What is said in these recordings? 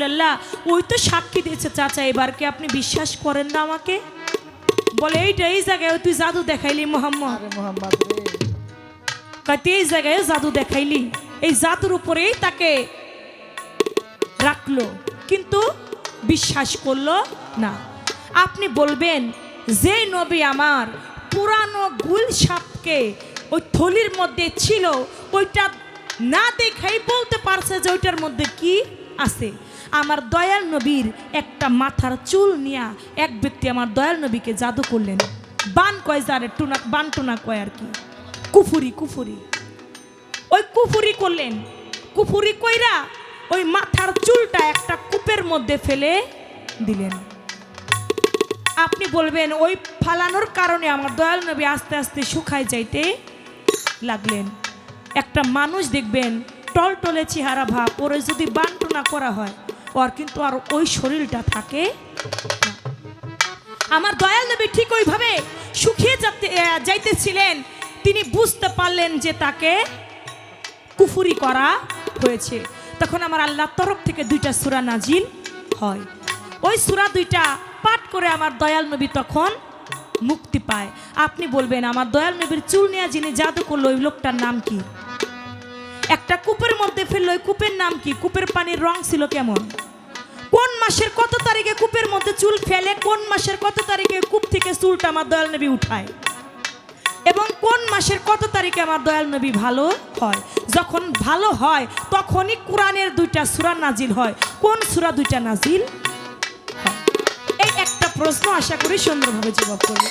রাসূলুল্লাহ ওই তো সাক্ষী দিয়েছে চাচা, এবার কি আপনি বিশ্বাস করেন না আমাকে? বলে এইটা এই জায়গায় তুই জাদু দেখাইলি মোহাম্মদ। আরে মোহাম্মদ রে, কইতে এই জায়গায় জাদু দেখাইলি, এই জাদুর উপরেই তাকে রাখলো, কিন্তু বিশ্বাস করলো না। আপনি বলবেন যে নবী আমার পুরানো গুল সাপকে ওই থলির মধ্যে ছিল ওইটা না দেখাই বলতে পারছে যে ওইটার মধ্যে কি আছে। আমার দয়াল নবীর একটা মাথার চুল নিয়া এক ব্যক্তি আমার দয়াল নবীকে জাদু করলেন। বান কয় যারে টুনা, বান টুনা কয় আর কি, কুফুরি কুফুরি, ওই কুফুরি করলেন। কুফুরি কইরা ওই মাথার চুলটা একটা কূপের মধ্যে ফেলে দিলেন। আপনি বলবেন ওই ফালানোর কারণে আমার দয়াল নবী আস্তে আস্তে শুকায় যাইতে লাগলেন। একটা মানুষ দেখবেন টলটলে চেহারা ভাব, ওরে যদি বান্টনা করা হয় ওর কিন্তু আর ওই শরীরটা থাকে না। আমার দয়াল নবী ঠিক ওইভাবে শুকিয়ে যাইতেছিলেন, তিনি বুঝতে পারলেন যে তাকে কুফুরি করা হয়েছে। তখন আমার আল্লাহর তরফ থেকে 2টা সূরা নাজিল হয়। ওই সূরা 2টা পাঠ করে আমার দয়াল নবী তখন মুক্তি পায়। আপনি বলবেন আমার দয়াল নবীর চুল নিয়ে যিনি জাদু করলো ওই লোকটার নাম কি? একটা কূপের মধ্যে ফেললো, ওই কূপের নাম কি? কূপের পানির রং ছিল কেমন? কোন মাসের কত তারিখে কূপের মধ্যে চুল ফেলে, কোন মাসের কত তারিখে কূপ থেকে চুলটা আমার দয়াল নবী উঠায়, এবং কোন মাসের কত তারিখে আমার দয়াল নবী ভালো হয়। যখন ভালো হয় তখনই কোরআনের 2টা সূরা নাজিল হয়। কোন সূরা 2টা নাজিল হয়? এই একটা প্রশ্ন আশা করি সুন্দরভাবে জবাব করবে।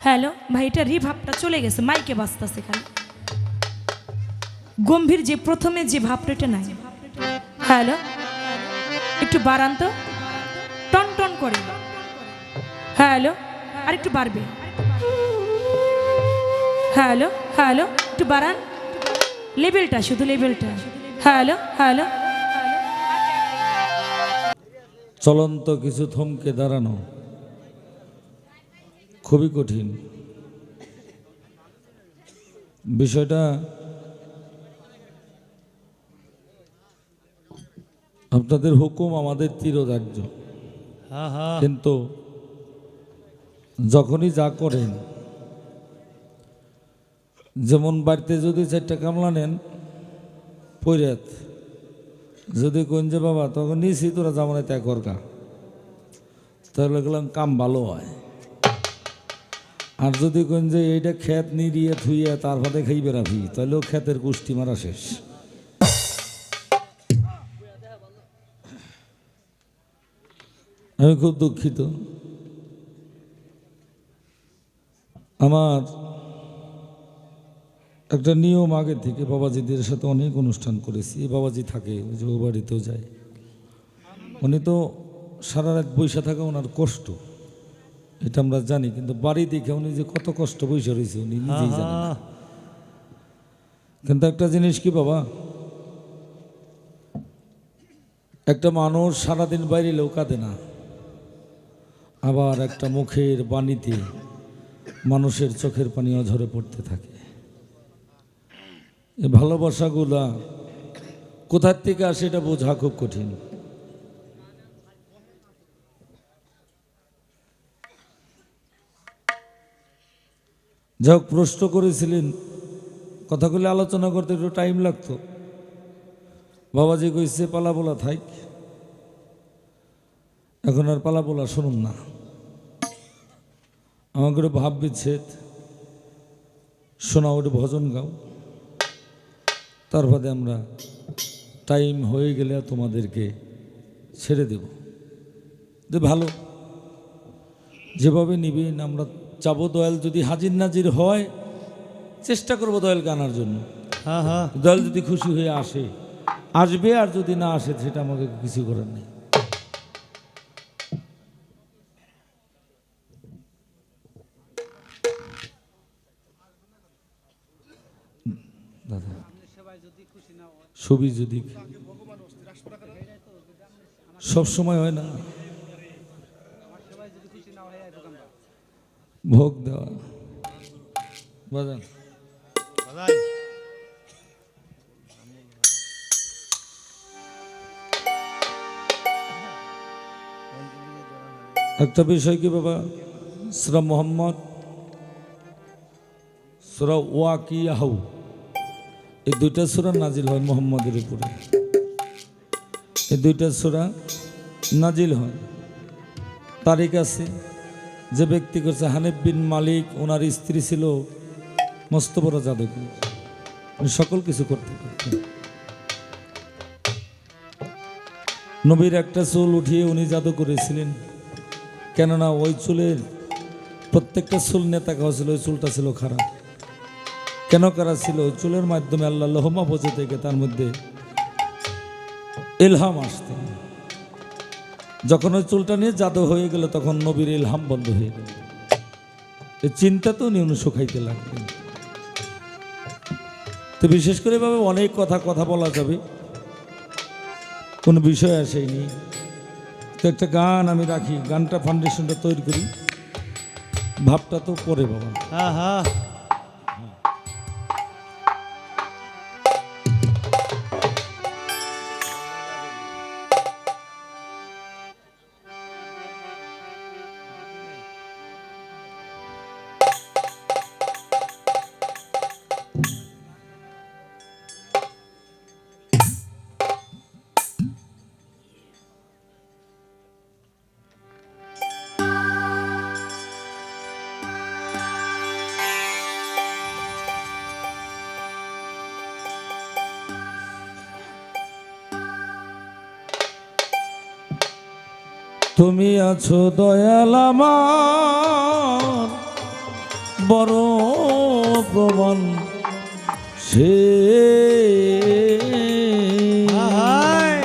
হ্যালো ভাই, এটা রিভাবটা চলে গেছে, মাইকে বাজতেছে খালি, গম্ভীর যে প্রথমে যে ভাবটা এটা নাই। হ্যালো, একটু বাড়ান তো, টন টন করে। হ্যালো, আর একটু বাড়বে। হ্যালো হ্যালো, একটু বাড়ান লেভেলটা, শুধু লেভেলটা। Hello hello. চলন্ত কিছু থমকে দাঁড়ানো খুবই কঠিন বিষয়টা। আপনাদের হুকুম আমাদের চিরধার্য, কিন্তু যখনই যা করেন, যেমন বাড়িতে যদি 4টা কামলা নেন পৈরাত, যদি কোন যে বাবা তখন নিছি তোরা জামানে ত্যাগ করকা, তাহলে গেলাম কাম ভালো হয়। আর যদি কোন যে এইটা ক্ষেত নিয়ে থুইয়া তার ভাতে খাই বেড়াবি, তাহলেও ক্ষেতের কুষ্টি মারা শেষ। আমি খুব দুঃখিত। আমার একটা নিয়ম আগে থেকে, বাবাজিদের সাথে অনেক অনুষ্ঠান করেছি, বাবাজি থাকে যে ও বাড়িতেও যায়, উনি তো সারা রাত বৈশা থাকা ওনার কষ্ট, এটা আমরা জানি, কিন্তু বাড়ি দেখে উনি যে কত কষ্ট বৈশা রয়েছে উনি নিজেই জানেন না। কিন্তু একটা জিনিস কি বাবা, একটা মানুষ সারাদিন বাইরে এলেও কাঁদে না, আবার একটা মুখের বাণীতে মানুষের চোখের পানিও ঝরে পড়তে থাকে। এই ভালোবাসাগুলা কোথার থেকে আসে এটা বোঝা খুব কঠিন। যাই হোক, প্রশ্ন করেছিলেন, কথাগুলি আলোচনা করতে একটু টাইম লাগতো। বাবাজি কইছে পালা বলা থাক, এখন আর পালা বলা শুনুন না, আমাকে একটু ভাব বিচ্ছেদ শোনাও, একটু ভজন গাও, তার বাদে আমরা টাইম হয়ে গেলে তোমাদেরকে ছেড়ে দেব। যে ভালো যেভাবে নিবেন আমরা চাবো, দয়াল যদি হাজির নাজির হয় চেষ্টা করবো দয়ালকে আনার জন্য। হ্যাঁ হ্যাঁ, দয়াল যদি খুশি হয়ে আসবে, আর যদি না আসে সেটা আমাকে কিছু করার নেই। দাদা ছবি যদি সব সময় হয় না, ভোগ দেওয়া বাজান। বাজাই। একটা বিষয় কি বাবা, সূরা মুহাম্মদ, সূরা ওয়াকিয়াহ, এই দুইটা সূরা নাজিল হয় মুহাম্মদের উপরে। এই দুইটা সূরা নাজিল হয়, তারিখ আছে। যে ব্যক্তি করছে হানিফ বিন মালিক, ওনার স্ত্রী ছিল মস্ত বড় জাদুকর, উনি সকল কিছু করতে পারতেন। নবীর একটা চুল উঠিয়ে উনি জাদু করেছিলেন, কেননা ওই চুলের প্রত্যেকটা চুল নেতা খাওয়া ছিল, ওই চুলটা ছিল খারাপ। কেন খারাপ ছিল? ওই চুলের মাধ্যমে আল্লাহ লহমা বোঝে থেকে তার মধ্যে ইলহাম আসতেন। যখন ওই চুলটা নিয়ে জাদু হয়ে গেল তখন নবীর ইলহাম বন্ধ হয়ে গেল। এই চিন্তা তো উনি শুকাইতে লাগলেন। তো বিশেষ করে এভাবে অনেক কথা বলা যাবে, কোনো বিষয় আসেনি। তো একটা গান আমি রাখি, গানটা ফাউন্ডেশনটা তৈরি করি, ভাবটা তো পরে বাবা। হ্যাঁ হ্যাঁ, তুমি আছো দয়াল আমার বড় প্রমাণ, সে হায়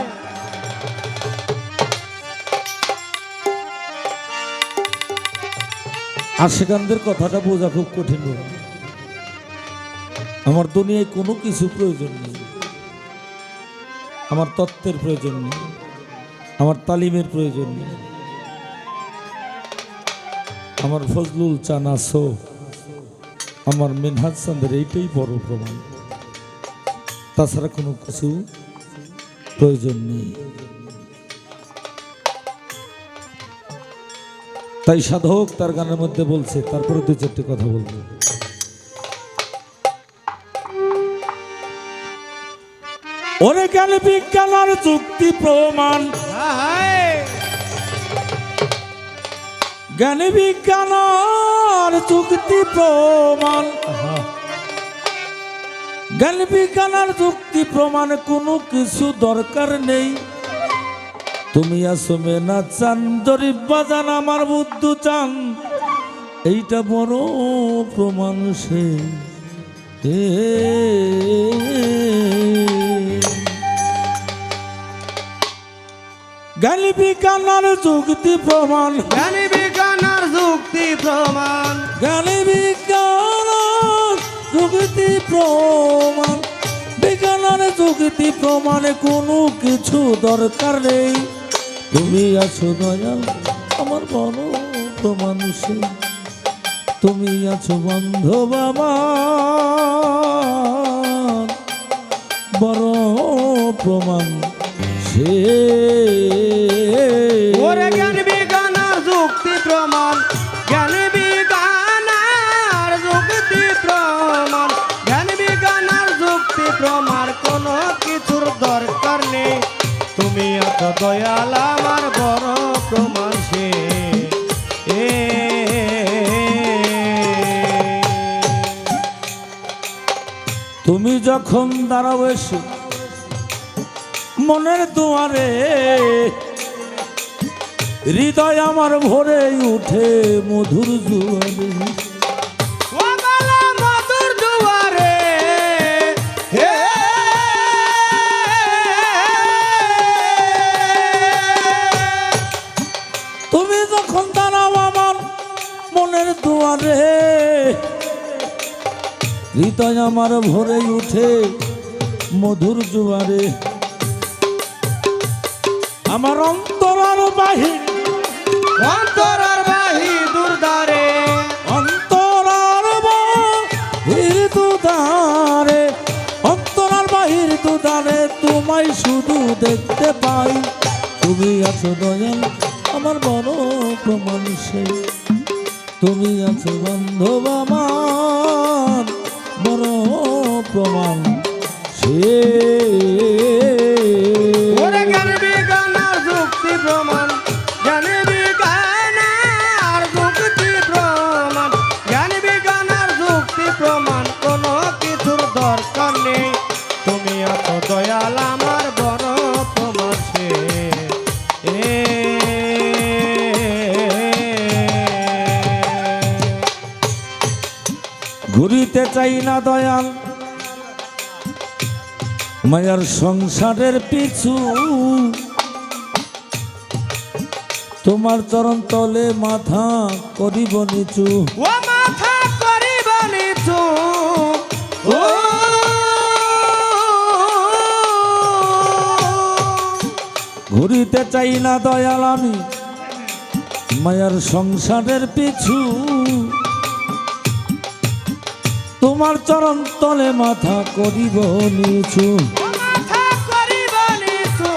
আশিকানদের কথাটা বোঝা খুব কঠিন। আমার দুনিয়ায় কোনো কিছু প্রয়োজন নেই, আমার তত্ত্বের প্রয়োজন নেই, আমার তালিমের প্রয়োজন নেই, আমার ফজলুল চানাসো, আমার মিনহাজ চাঁদের এইটাই বড় প্রমাণ, তাছাড়া কোনো কিছু প্রয়োজন নেই। তাই সাধক তার গানের মধ্যে বলছে, তারপরে দু চারটি কথা বলবো। ওরে জ্ঞান বিজ্ঞান আর যুক্তি প্রমাণ, হায়, জ্ঞান বিজ্ঞান আর যুক্তি প্রমাণ, জ্ঞান বিজ্ঞান আর যুক্তি প্রমাণ কোনো কিছু দরকার নেই। তুমি আসো মেনা চান জরিফ বাজান আমার বুদ্ধু চান, এইটা বড় প্রমাণ সে। জ্ঞান বিজ্ঞান আর যুক্তি প্রমাণ, জ্ঞানী বিজ্ঞান আর যুক্তি প্রমাণ, জ্ঞান বিজ্ঞান আর যুক্তি প্রমাণ, বিজ্ঞান আর যুক্তি প্রমাণে কোনো কিছু দরকার নেই। তুমি আছো দয়াল আমার বড় প্রমাণ সে, তুমি আছো বান্ধব আমার বড় প্রমাণ সে। ওরে জ্ঞান বিজ্ঞান আর যুক্তি প্রমাণ, জ্ঞানী বিজ্ঞান আর যুক্তি আছো দয়াল আমার বড় প্রমাণ সে তুমি যখন দাঁড়াও এসে মনের দুয়ারে, হৃদয় আমার ভরে উঠে মধুর জুয়ারে। ও বালা মধুর দুয়ারে হে তুমি যখন দাঁড়াও আমার মনের দুয়ারে, হৃদয় আমার ভরে উঠে মধুর জুয়ারে। আমার অন্তরার বাহির, অন্তরার বাহি দুর্দারে, অন্তরার বাহির দুদারে, অন্তরার বাহির দুদারে তোমায় শুধু দেখতে পাই। তুমি আছো দয়াল আমার বড় প্রমাণ সে, তুমি আছো বান্ধব আমার বড় প্রমাণ সে। ওরে জ্ঞান বিজ্ঞানার যুক্তি প্রমাণ, জ্ঞান বিজ্ঞানার যুক্তি প্রমাণ, জ্ঞান বিজ্ঞানার যুক্তি প্রমাণ, কোনো কিছুর দরকার নেই। তুমি আছো দয়াল আমার বড় প্রমাণ সে ঘুরিতে চাই না দয়াল মায়ার সংসারের পিছু, তোমার চরণ তলে মাথা করিব নিচু। ও মাথা করিব নিচু, ও ঘুরিতে চাই না দয়াল আমি মায়ার সংসারের পিছু, তোমার চরণ তলে মাথা করিব নিচু। ও মাথা করিব নিচু,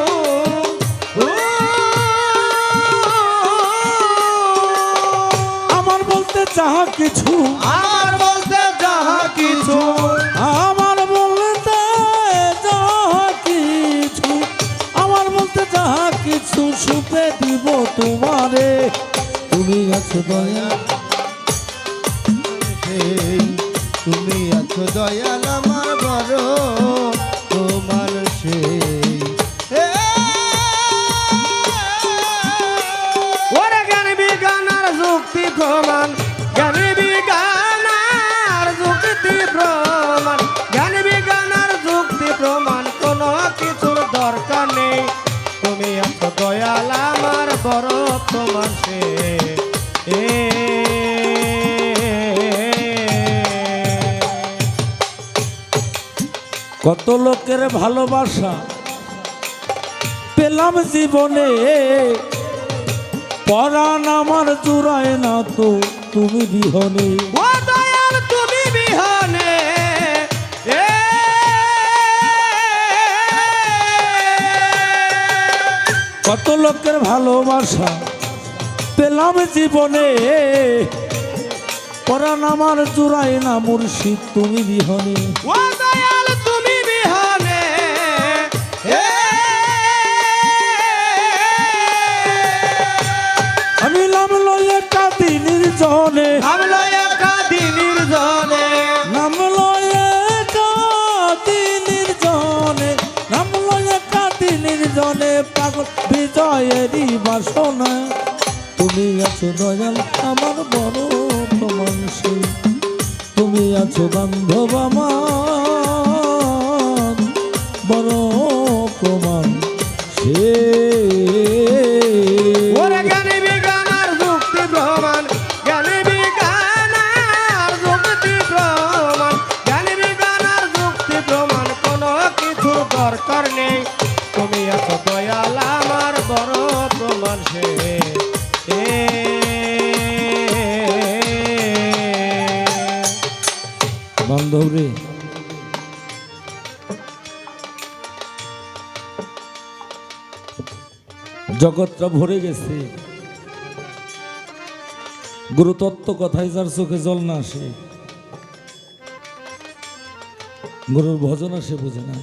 আমার বলতে যাহা কিছু, আমার বলতে যাহা কিছু, আমার বলতে যাহা কিছু, আমার বলতে যাহা কিছু সুপে দিব তোমারে। তুমি আছো দয়া, তুমি আছো দয়াল আমার বড় তোমার সেই। ওরে জ্ঞান বিজ্ঞানার যুক্তি প্রমাণ, জ্ঞান বিজ্ঞানার যুক্তি প্রমাণ, জ্ঞান বিজ্ঞানার যুক্তি প্রমাণ, কোনো কিছুর দরকার নেই। তুমি আছো দয়াল আমার বড় প্রমাণ সে কত লোকের ভালোবাসা পেলাম জীবনে, পরাণ আমার জুড়ায় না তো তুমি বিহনে। ও দয়াল তুমি বিহনে কত লোকের ভালোবাসা পেলাম জীবনে, পরাণ আমার জুড়ায় না মুর্শিদ তুমি বিহনে। ও দয়াল তুমি বিহনে আমি নাম লয়ে কাঁদি নির্জনে, নাম লয়ে কাঁদি নির্জনে, নাম লয়ে কাঁদি নির্জনে, নাম লয়ে কাঁদি নির্জনে, পাগল বিজয়েরই বাসনা। তুমি আছো দয়াল আমার বড় প্রমাণ সে, তুমি আছো বান্ধব আমার বড় প্রমাণ সে। ওরে জ্ঞান বিজ্ঞানার যুক্তি প্রমাণ, জ্ঞান বিজ্ঞানার যুক্তি প্রমাণ, জ্ঞান বিজ্ঞানার যুক্তি প্রমাণ, কোনো কিছু দরকার নেই। তুমি আছো দয়াল আমার বড় প্রমাণ সে বান্ধব রে, জগৎটা ভরে গেছে গুরুতত্ত্ব কথায়, যার চোখে জল না আসে, গুরুর ভজন আসে বুঝে না।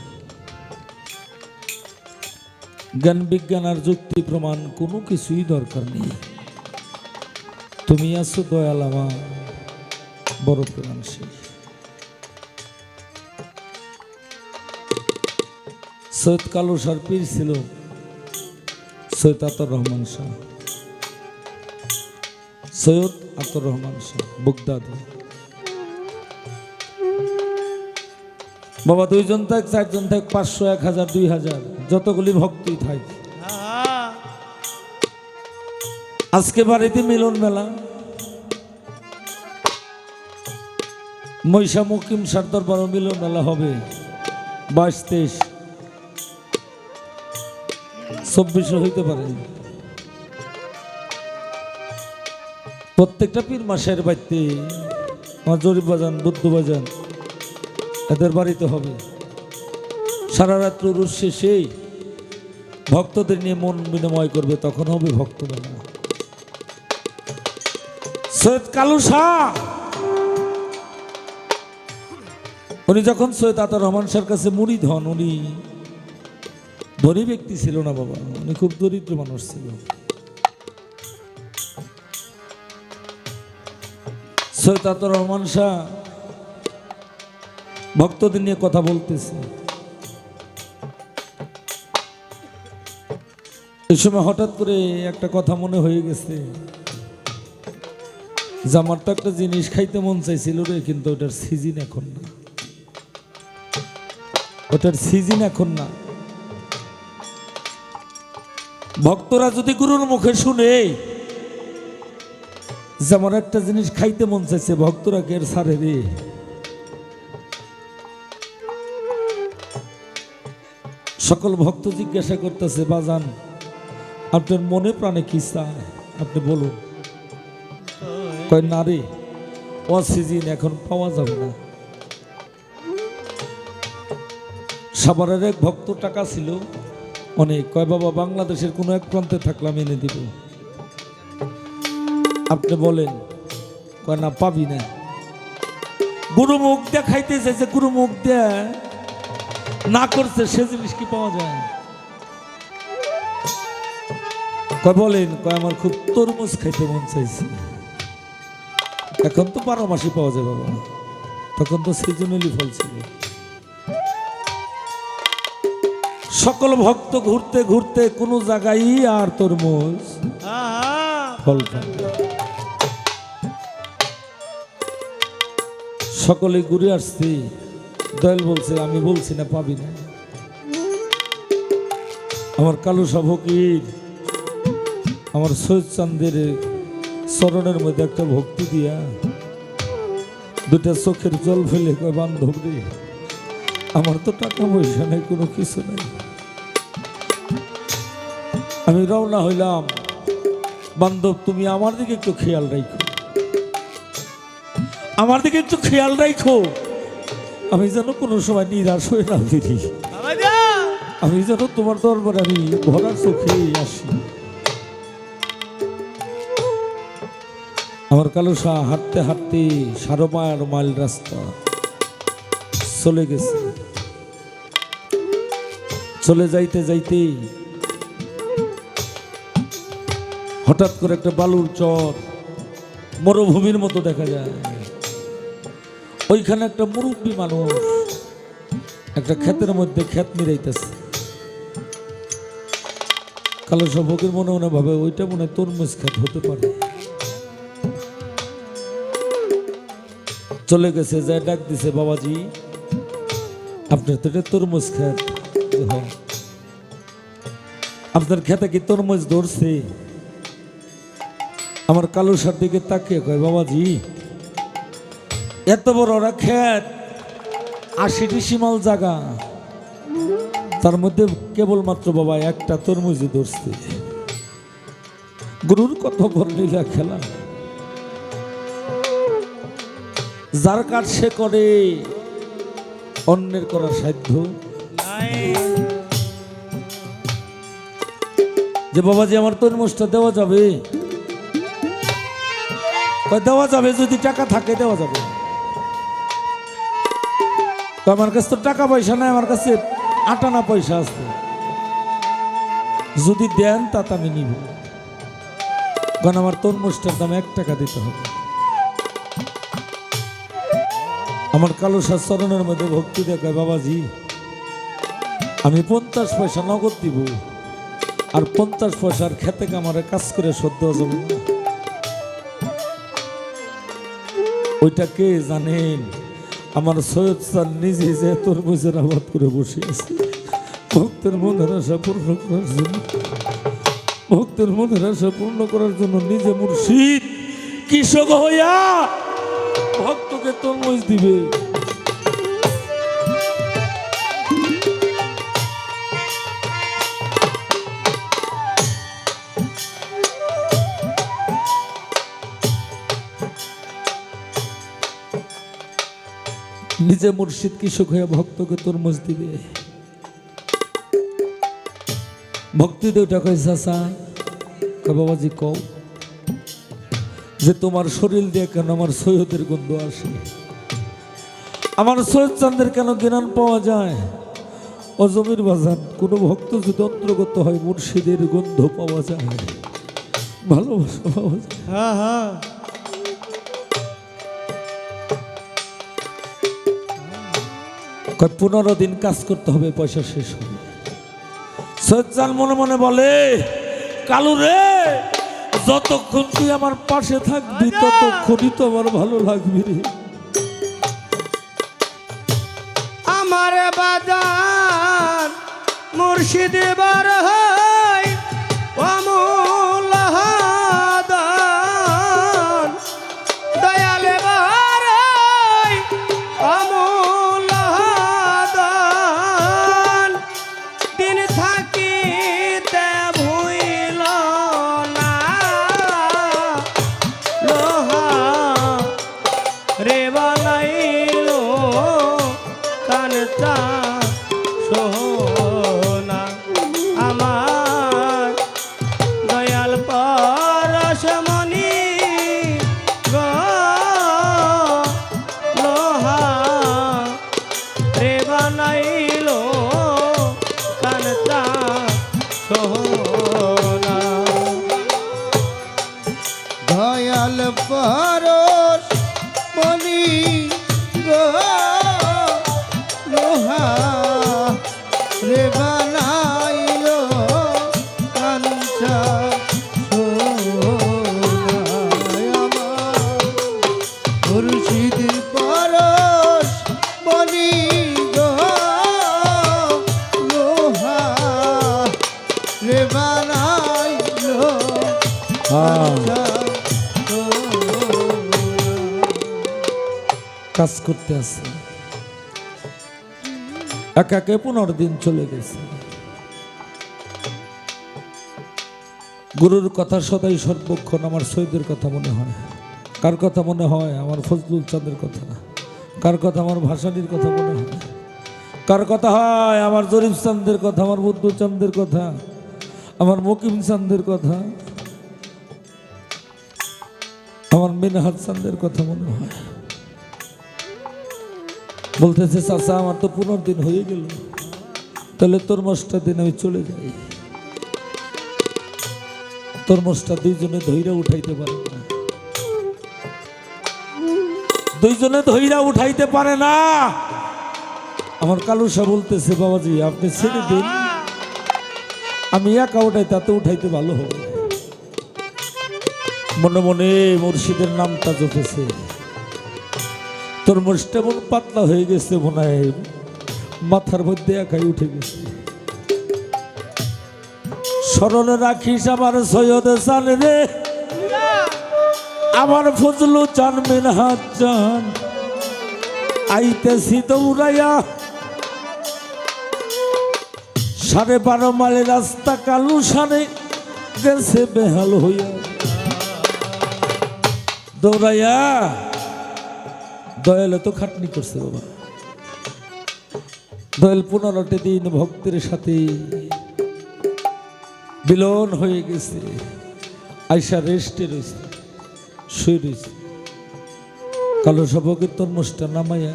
জ্ঞান বিজ্ঞান আর যুক্তি প্রমাণ কোনো কিছুই দরকার নেই। তুমি আছো দয়াল আমার বড় প্রাণশীল। সৈয়দ কালু শাহর পীর ছিল সৈয়দ আতর রহমান শাহ, সৈয়দ আতর রহমান শাহ বুগদাদি। বাবা দুইজন থাক, চারজন থাক, 500, 1000, 2000, যতগুলি ভক্তই থাক, আজকে বাড়িতে মিলন মেলা, মহিষা মুকিম সার দরবার মিলন মেলা হবে 22, 23, 24 হইতে পারে। প্রত্যেকটা পীর মাসের বাড়িতে আমার জরিপ বাজান, বুদ্ধ বাজান, এদের বাড়িতে হবে। সারা রাত্র রুশ শেষে ভক্তদের নিয়ে মন বিনিময় করবে, তখন হবে ভক্ত মেলা। সৈয়দ কালু শাহ উনি যখন সৈয়দ আতর রহমান শাহর কাছে মুরিদ হন, উনি ধনী ব্যক্তি ছিল না বাবা, উনি খুব দরিদ্র মানুষ ছিল। সৈয়দ আতর রহমান শাহ ভক্তদের নিয়ে কথা বলতেছে। এই সময় হঠাৎ করে একটা কথা মনে হয়ে গেছে যে আমার তো একটা জিনিস খাইতে মন চাইছিল রে, কিন্তু ওটার সিজন এখন না, ওটার সিজন এখন না। ভক্তরা যদি গুরুর মুখে শুনে যে আমার একটা জিনিস খাইতে মন চাইছে, ভক্তরা কে ছাড়ে রে? সকল ভক্ত জিজ্ঞাসা করতেছে, বাজান আপনার মনে প্রাণে কি চায় আপনি বলুন। কয় না রে, অসিজন এখন পাওয়া যাবে না। সাভারের এক ভক্ত টাকা ছিল অনেক, কয় বাবা বাংলাদেশের কোনো এক প্রান্তে থাকলাম এনে দিব, আপনি বলেন। কয় না, পাবি না। গুরু মুখ দিয়ে খাইতে চাইছে, গুরু মুখ দিয়ে না করছে, সে জিনিস কি পাওয়া যায়? কয় বলেন। কয় আমার খুব তরমুজ খাইতে মন চাইছে। এখন তো 12 মাসই পাওয়া যায় বাবা, তখন তো সিজনালি ফল ছিল। সকল ভক্ত ঘুরতে ঘুরতে কোন জায়গায় আর তরমুজ ফল পায়। সকলে ঘুরে আসছি, দয়াল বলছে আমি বলছি না পাবি না। আমার কালু শাহ ফকির আমার সৈয়দ চাঁদের চরণের মধ্যে একটা ভক্তি দিয়া দুটা চোখের জল ফেলে কয়, বান্ধব রে আমার তো টাকা পয়সা নেই, কোনো কিছু নেই, আমি রওনা হইলাম, বান্ধব তুমি আমার দিকে একটু খেয়াল রাখো, আমার দিকে একটু খেয়াল রাখো, আমি যেন কোনো সময় নিরাশ হয়ে না ফিরি, আমি যেন তোমার দরবারে আমি ভরা চোখে আসি। আমার কালু শাহ হাঁটতে হাঁটতে 12 মাইল রাস্তা চলে গেছে। চলে যাইতে যাইতে হঠাৎ করে একটা বালুর চর, মরুভূমির মতো দেখা যায়। ওইখানে একটা মুরব্বী মানুষ একটা ক্ষেতের মধ্যে ক্ষেত মিরাইতেছে। কালু শাহ ফকির মনে মনে ভাবে ওইটা মনে হয় তরমুজ ক্ষেত হতে পারে। চলে গেছে, যায় ডাক দিছে, বাবাজি আপনার তো এটা তরমুজ ক্ষেত, আপনার খেতে কি তরমুজ ধরছে? আমার কালু শাহর দিকে তাকিয়ে কয়, বাবাজি এত বড় ওরা ক্ষেত, 80টি সীমাল জায়গা, তার মধ্যে কেবলমাত্র বাবা একটা তরমুজই ধরছে। গুরুর কত বড় লীলা খেলা, যার কাজ সে করে, অন্যের করার সাধ্য যে বাবাজি আমার তরমুজটা দেওয়া যাবে? দেওয়া যাবে, যদি টাকা থাকে দেওয়া যাবে। তো আমার কাছে তো টাকা পয়সা নাই, আমার কাছে 8 আনা পয়সা আছে। যদি দেন তাতে আমি নিব, কারণ আমার তরমুজটার দাম 1 টাকা দিতে হবে। আমার কালো শাহ চরণের মধ্যে ভক্তি দেখায়, বাবাজি আমি 50 পয়সা নগদ দিব, আর 50 পয়সার খেতে আমার কাজ করে শোধ দেওয়া যাবে না। ওইটা কে জানেন? আমার সৈয়দ স্যার নিজে যে তরমুজের আবাদ করে বসে আছে ভক্তের মনের আশা পূর্ণ করার জন্য, ভক্তের মনের আশা পূর্ণ করার জন্য নিজে মুর্শিদ কৃষক হইয়া ভক্তকে তরমুজ দিবে। নিজে মুর্শিদ কৃষক হয়ে ভক্তকে তরমুজ দিবে। ভক্তি দেওটা কয় চাচা, বাবাজি কও যে তোমার শরীর দিয়ে কেন আমার সৈয়দের গন্ধ আসে, আমার সৈয়দ চাঁদের কেন জ্ঞান পাওয়া যায়? ও জমির বাজার, কোনো ভক্ত যদি অন্তর্গত হয় মুর্শিদের গন্ধ পাওয়া যায়, ভালোবাসা পাওয়া যায়। হ্যাঁ হ্যাঁ, 15 দিন কাজ করতে হবে, পয়সা শেষ হবে। সৈয়দ চাঁদ মনে মনে বলে, কালু রে যতক্ষণ তুই আমার পাশে থাকবি ততক্ষণই তো আমার ভালো লাগবে রে। আমার বাজার মুর্শিদ বার হয় অমূল হাদান, দয়াল বার হয় অমূল হাদান, দিন থাকিতে ভুইল না লোহা রে বানাইল কানটা সোনা, আমার দয়াল পরশমণি গো লোহা রে বানাইল কানটা সোনা, দয়াল পরশ মনি গো লোহা রে বানাইল কাঞ্চা মুর্শিদ পরশ মনি গো লোহা রে বানাইল কাজ করতে আছে, একাকে 15 দিন চলে গেছে। গুরুর কথা সদাই সর্বক্ষণ আমার সৈয়দের কথা মনে হয়। কার কথা মনে হয়? আমার ফজলুল চাঁদের কথা। কার কথা? আমার ভাসানির কথা মনে হয়। কার কথা হয়? আমার জরিফ চাঁদের কথা, আমার বুদ্ধ চাঁদের কথা, আমার মকিম চাঁদের কথা, আমার মিনহাজ চাঁদের কথা মনে হয়। বলতেছে চাচা আমার তো 15 দিন হয়ে গেল, তাহলে তরমুজটা দিন আমি চলে যাই। তরমুজটা দুইজনে ধৈরা উঠাইতে পারে না, দুইজনে ধৈরা উঠাইতে পারে না। আমার কালুসা বলতেছে, বাবাজি আপনি ছেড়ে দিন, আমি একা উঠাই, তাতে উঠাইতে ভালো হবে। মনে মনে মুর্শিদের নামটা জপেছে। তরমুজটা এমন পাতলা হয়ে গেছে, মনে হয় মাথার মধ্যে একাই উঠে গেছে। স্মরণে রাখিস আমার সৈয়দ চান রে, আমার ফজলু চান মিনহাজ চান, আইতেছি দৌড়াইয়া 12.5 মাইল রাস্তা কালু সানে গেছে বেহাল হইয়া। দৌড়াইয়া দয়াল তো খাটনি করছে বাবা। দয়াল 15টি দিন ভক্তের সাথে বিলন হয়ে গেছে, আইসা রেস্টে রয়েছে, শুয়ে রয়েছে। কালো সবকের তরমুজটা নামাইয়া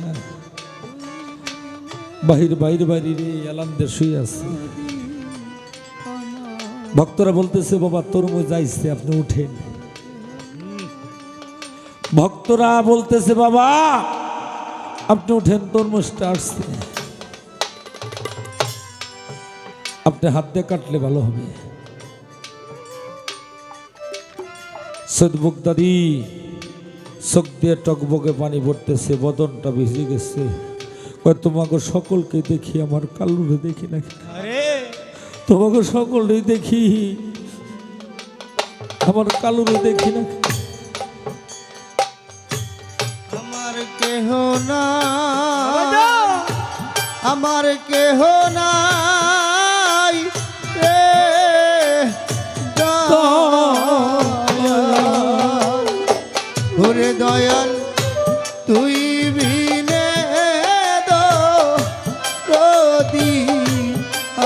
বাহির রে এলানদের শুয়ে আছে। ভক্তরা বলতেছে বাবা তরমুজ আইছে আপনি উঠেন। ভক্তরা বলতেছে বাবা আপনি উঠেন তরমুজটা আসছে, আপনি হাত দিয়ে কাটলে ভালো হবে। সৈয়দ বুগদাদি চোখ দিয়ে টকবকে পানি পড়তেছে, বদনটা ভিজে গেছে। কয় তোমাকে সকলকে দেখি আমার কালুরে দেখি নাকি, তোমাকে সকলেই দেখি আমার কালুরে দেখি নাকি। আমার কেহ না, আমার কেহ নাই রে দয়াল, ওরে দয়াল তুই বিনে দরদি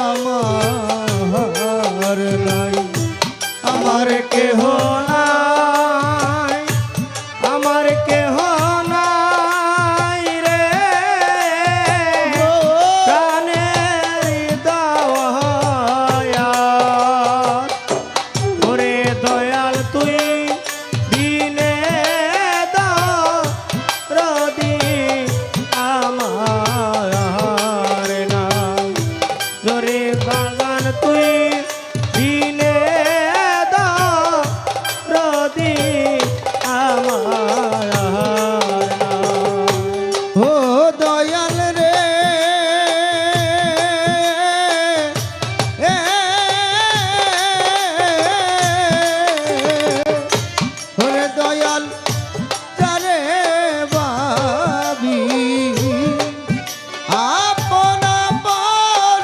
আমার নাই, আমার কেহ নাই, আমার কেহ নাই রে প্রাণের দয়াল, ওরে দয়াল তুই বিনে দরদি আমার নাই, ওরে বাগান তুই বিনে দরদি আমার নাই। ও দয়াল রে ওরে দয়াল তারে ভাবি আপন আপন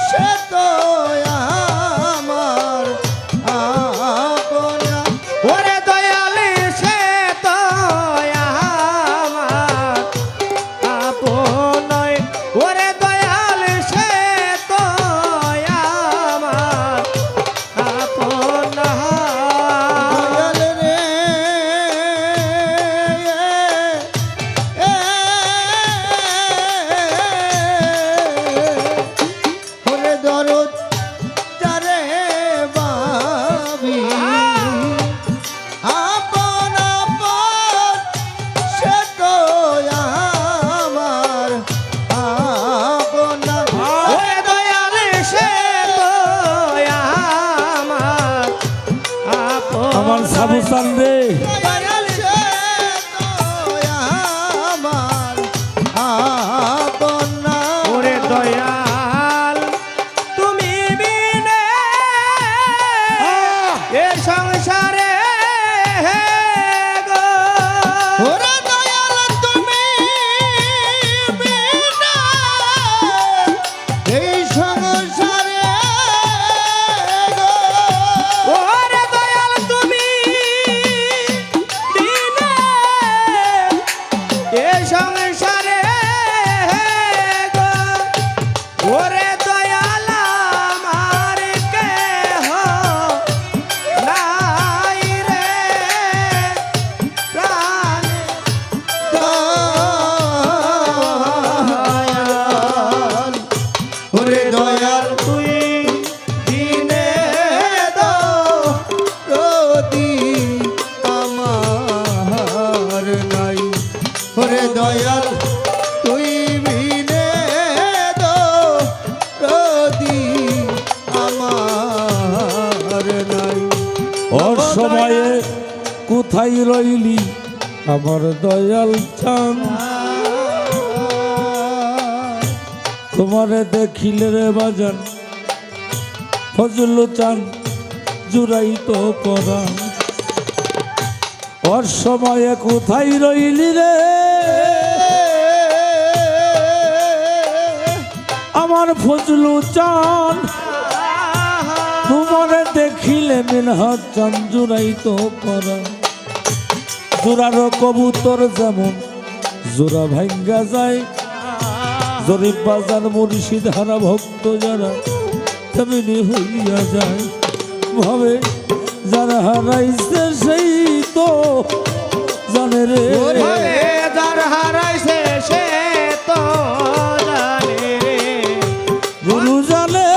সে তো আমার আপন, ওরে দয়াল সে তো আমার আপন, ওরে দয়াল সে তো আমার আপন। দয়াল রে ওরে দরদ তারে ভাবি আপন আপন সে তো আমার আপন, ওরে দয়াল সে তো আমার আপন, আমার সাবু চান রে দয়াল সে তো আমার আপন, ওরে দয়াল তুমি বিনে এ সংসারে গো, ওরে দয়াল তুমি বিনে এই সংসারে গো, ওরে দয়াল তুমি বিনে এ সংসারে গো, ওরে দয়াল আমার কেহ নাই রে প্রাণে দয়াল, ওরে দয়াল তুই দিনে দরদি আমার নাই, ওরে দয়াল তুই বিনে দরদি আমার নাই। অসময়ে কোথায় রইলি আমার দয়াল চান, তোমারে দেখিলে রে বাজান ফজল চান জুড়াই তো করা। অসময়ে কোথায় রইলি রে আমার ফজলু চান, তোমারে দেখিলে মিনহাত চান জুড়াই তো করা। জোড়ারও কবুতর যেমন জোড়া ভাঙ্গা যায়, জরিপ বাজার মুর্শিদ হারা ভক্ত যারা তেমনি হইয়া যায়। ভাবে যারা হারাইছে সেই তো জানে রে, যার হারাইছে সে তো জানে রে, গুরু জানে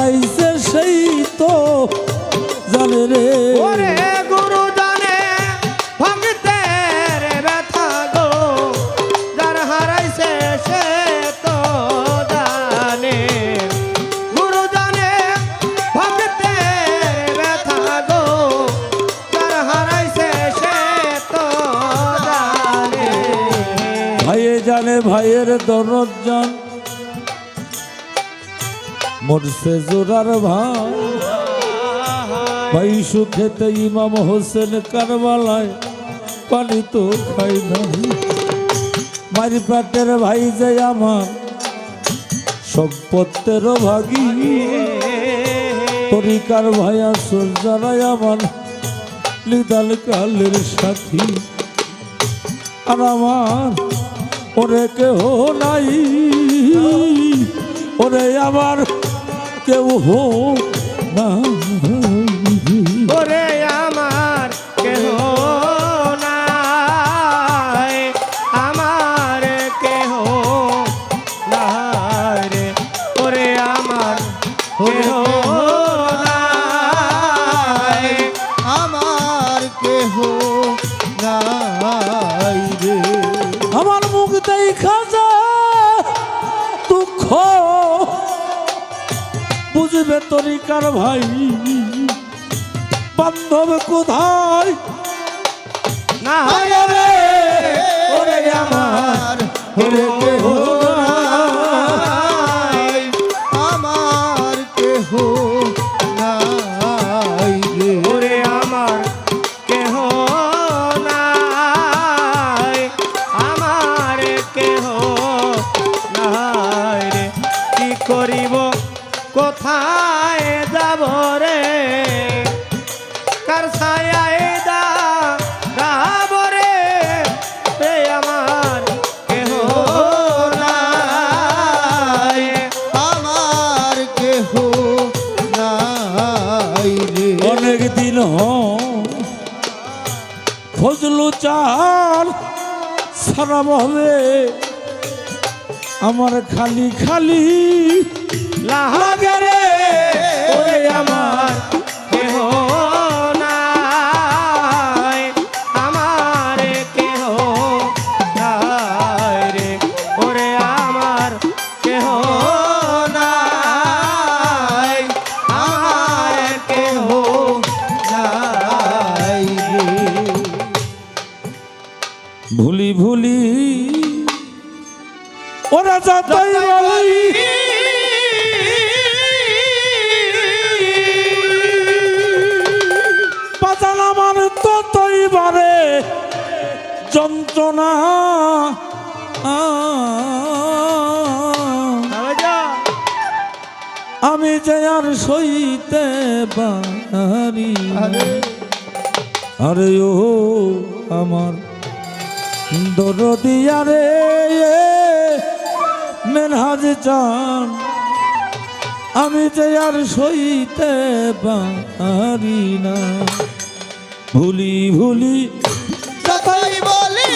হারাইছে সেই তো জানে রে। ওরে গুরু জানে ভক্তের ব্যথা গো, যার হারাইছে সে তো জানে। গুরু জানে ভক্তের ব্যথা গো, যার হারাইছে সে তো জানে। ভাইয়ে জানে ভাইয়ের দরদ জান, মরছে জোরার ভাই। ভাই সুখেতে ইমাম হোসেন কারবালায় পানি তো খাই না। মারি পেটের ভাই যে আমার সম্পত্তের ভাগী, তরিকার ভাইয়া সূর্যারাই আমার লিদাল কালের সাথী। আর আমার ওরে কেহ নাই, ওরে আমার কেউ হোক না। ওরে আমার কেহ নাই, আমার কেহ নাই রে। ওরে আমার কেহ নাই, আমার কেহ নাই রে। আমার মুখ দেখা যা দুঃখ বুঝবে তরিকার ভাই। বান্ধব কোথায় না রে, ওরে আমার ওরে কেহ নাই, আমার কেহ নাই রে। ওরে আমার কেহ নাই, আমার কেহ নাই রে। কি করিব কোথায় যাব রে, কার ছায়ায় দাঁড়াব রে। রে আমার কেহ নাই, আমার কেহ নাই রে। অনেক দিন ফজলু চাল সারা হবে আমার খালি খালি লাগে রে। ওরে আমার কেহ নাই, আমার কেহ নাই রে। ওরে আমার কেহ নাই, আমার কেহ নাই রে। ভুলি ভুলি ওরা যতই বলি বাজান আমার ততই বারে যন্ত্রণা। আমি যে আর সইতে পারি না। আরে ও আমার দরদিয়া রে মেনহাজ চান, আমি যে আর সইতে পারি না। ভুলি ভুলি যতই বলি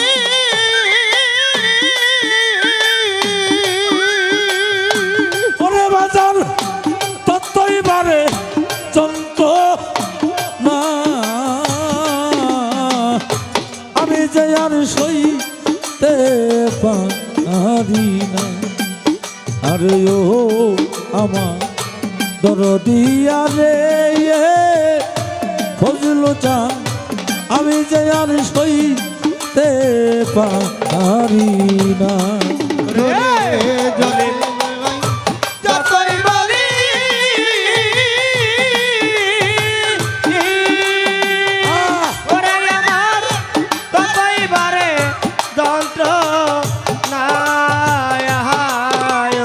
ওরে বাজার ততই বারে যন্ত্রণা। আমি যে আর সইতে পারি না। আরে ও আমার দরদিয়া রে ফজলু চান, আমি যে আর সইতে পারি না। রে জলিল যতই বলি ওরে আমার ততই বারে যন্ত্রণায়।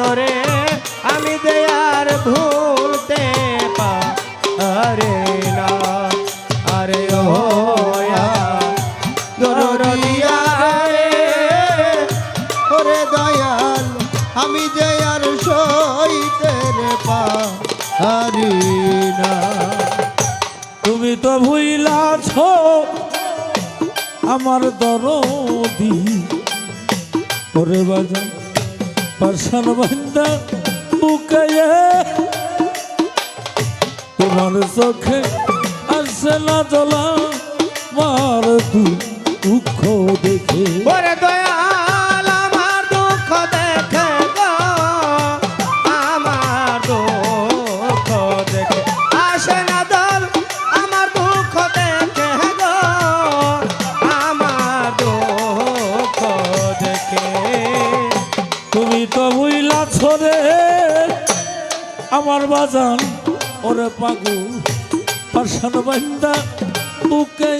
ওরে আমি দেয়ার ভুলতে পারে না। আরে ও দরদিয়া রে, ওরে দয়াল আমি যে আর সইতে রে পারি না। তুমি তো ভুইলাছ আমার দরদি। ওরে বাজান পাশান বান্দা বুকে তোমার চোখে আসে না জ্বলা মার দুঃখ দেখে ওরে দয়াল আমার দুঃখ দেখে গো, আমার দুঃখ দেখে আসে না দল, আমার দুঃখ দেখে গো, আমার দুঃখ দেখে। তুমি তো বুইলা ছড়ে আমার বাজান ওরে পাগল পাশান বান্দা বুকে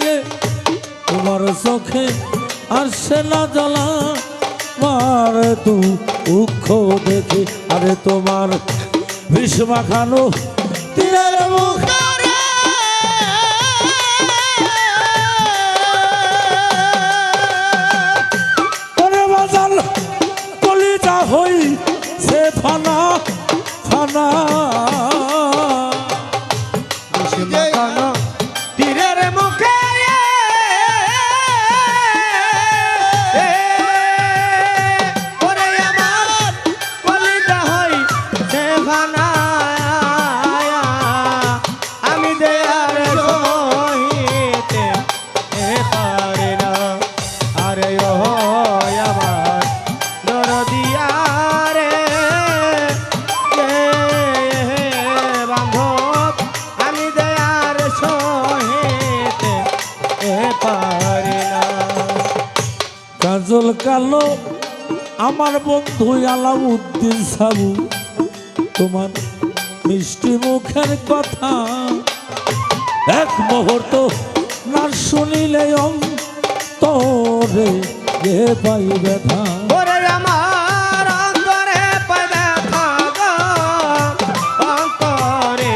তোমার চোখে আসে না জ্বালা মার দুঃখ দেখে আরে তোমার বিষ মাখানো তীরের মুখ ওরে বাজান কলিজা হই সে ফানা ফানা মাখানো তীরের মুখে ওরে আমার কলিজা হই সে ভানা, আমি দেয়ার সহিতে পারি না। আরে ও আমার দরদিয়া রে বান্ধব, আমি দেয়ার সহিতে পারি না। কাজল কালো আমার বন্ধু আলাউদ্দিন সাবু তোমার মিষ্টি মুখের কথা এক মুহূর্ত না শুনিলে অন্তরে এ পাই ব্যথা ওরে আমার অন্তরে পাই ব্যথা গো, অন্তরে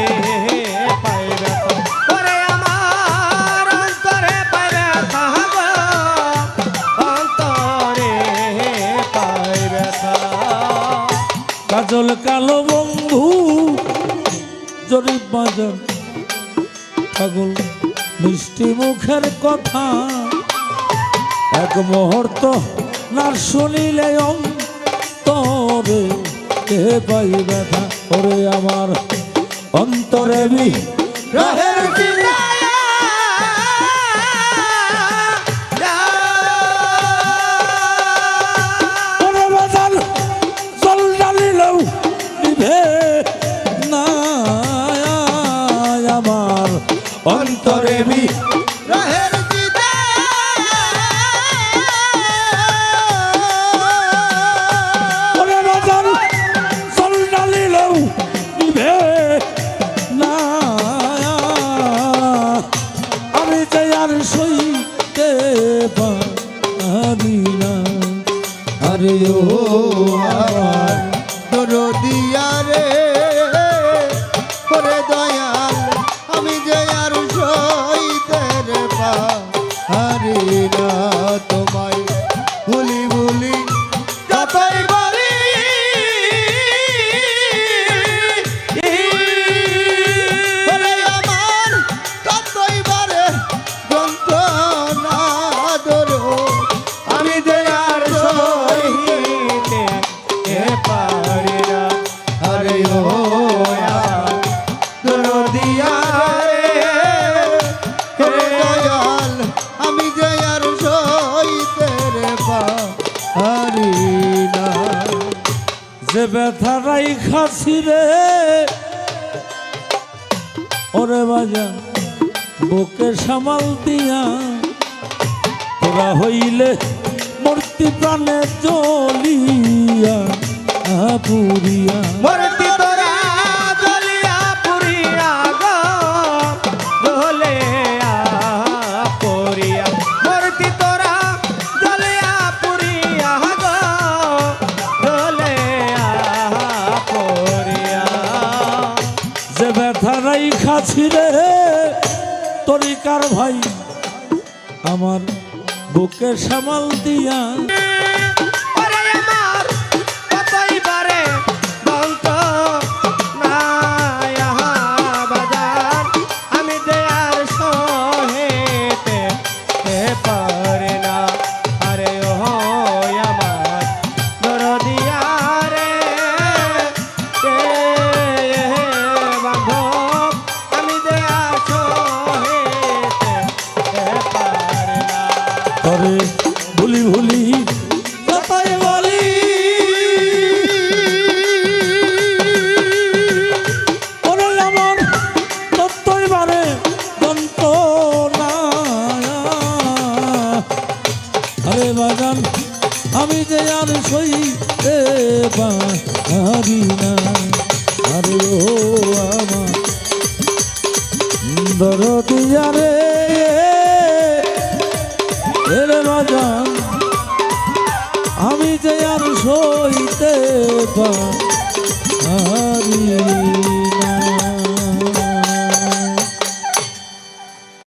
পাই ব্যথা। ওরে আমার অন্তরে পাই ব্যথা গো, অন্তরে পাই ব্যথা। কাজল কালো বন্ধু জরিপ বাজার পাগল মিষ্টি মুখের কথা এক মুহূর্ত না শুনিলে অন্তরে এ পাই ব্যথা ওরে আমার অন্তরে রহের চিরায়া ওরে বাজার জল ঢালিলেও নিভে না আমার অন্তরে রহের ওরে বাজার জল ঢালিলেও নিভে না আমি যে আর সইতে পারি না আরে ও আমার দরদিয়া রে ওরে দয়াল আমি যে আর সইতে পারি না তোমায় ভুলি ভুলি যতই বলি ওরে আমার ততই বারে যন্ত্রণা ধরো আমি যে আর সহিতে পারি না। আরে ও দরদিয়া ওরে দয়াল আমি যে আর সইতে পারি না যে ব্যথাটাই খাসি রে ওরে বাজা বুকে সামাল দিয়া তোরা হইলে মূর্তি প্রাণে জ্বলিয়া পুরিয়া মূর্তি তোরা জ্বলিয়া পুরিয়া গো, জ্বলে পুরিয়া। মূর্তি তোরা জ্বলিয়া পুরিয়া গো, জ্বলে পুরিয়া। যে ব্যথাটাই খাসি রে তরিকার ভাই আমার বুকে সামাল দিয়া ওরে আমার কতই বারে বন্ত না বাজার, আমি দেয়ার সহেতে পারে না। আরে ও আমার দরদিয়া রে বান্ধব, আমি দরদিয়া রে এরে বাজান আমি যে আর সইতে পারি